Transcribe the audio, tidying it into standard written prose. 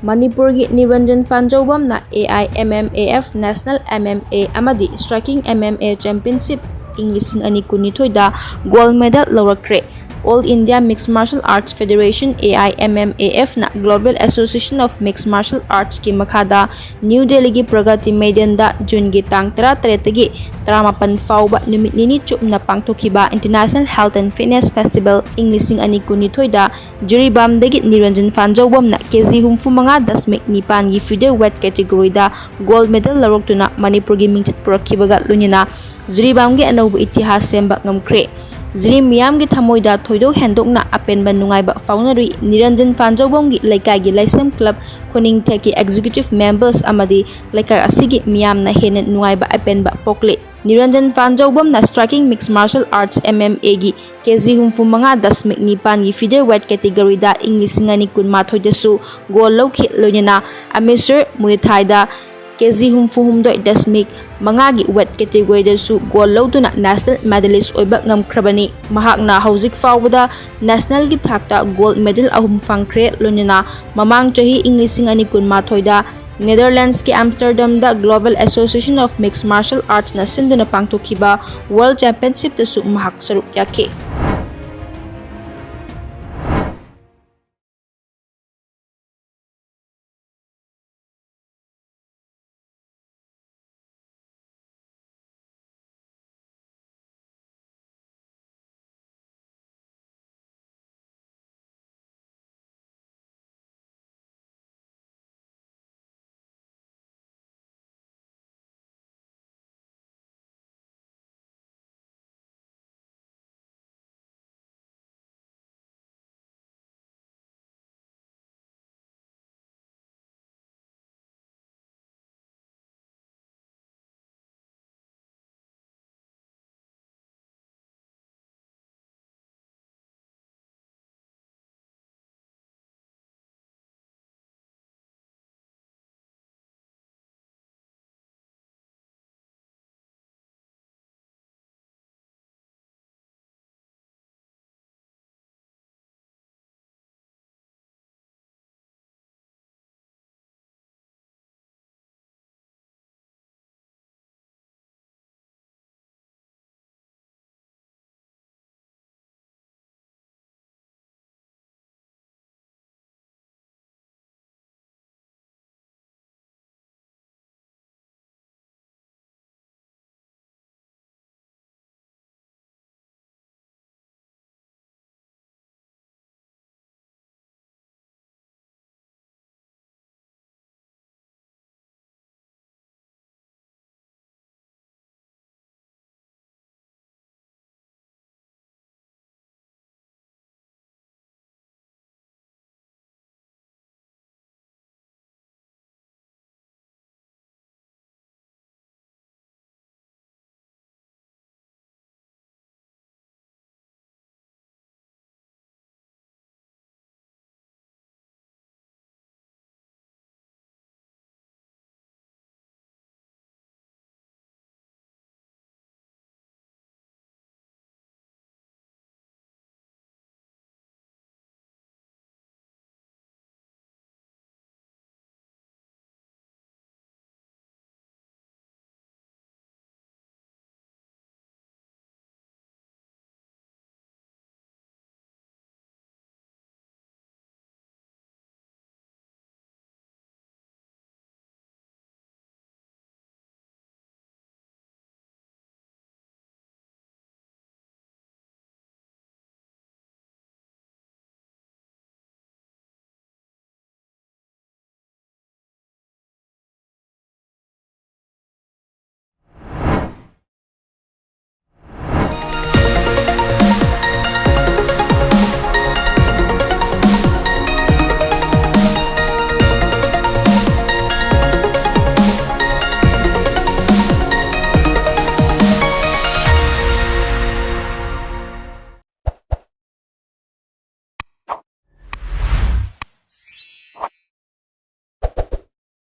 Manipurgi Niranjan Phanjoubam na AIMMAF National MMA amadi Striking MMA Championship ing 2012 da gold medal lourakkhrey. All India Mixed Martial Arts Federation AIMMAF na Global Association of Mixed Martial Arts ki makhada New Delhi gi Pragati Maidan da June gi tang 13 gi 18 faoba numit nini chupna pangthokkhiba International Health and Fitness Festival ing 2012 da Jiribam dagi Niranjan Phanjoubam na kg 35.9 gi featherweight category da gold medal louraktuna Manipurgi Mingchat Purakkhibaga loinana Jiribam gi anouba itihas semba ngmkhrey. Jiri meeyamgi thamoida thoidok hendokna apenba nungaiba faunari Niranjan Phanjoubam gi laikai gi Leisem Club Kuning Theki executive members amadi laikai asigi miyamna hena nungaiba apenba pokle. Niranjan Phanjoubam na Striking Mixed Martial Arts MMA gi kg 35.9 gi featherweight category da ing 2012 da su gold lawkhi loinana Amateur Muaythai da kg 32.5 gi weight category da su gold lawtuna national medalist oiba ngmkhrabani. Mahakna hauzik faubada national gi thakta gold medal ahum fangkhre loinana mamang chahi ing 2012 da Netherlands ki Amsterdam da Global Association of Mixed Martial Arts na sinduna pangthokkhiba World Championship da su mahak saruk yake.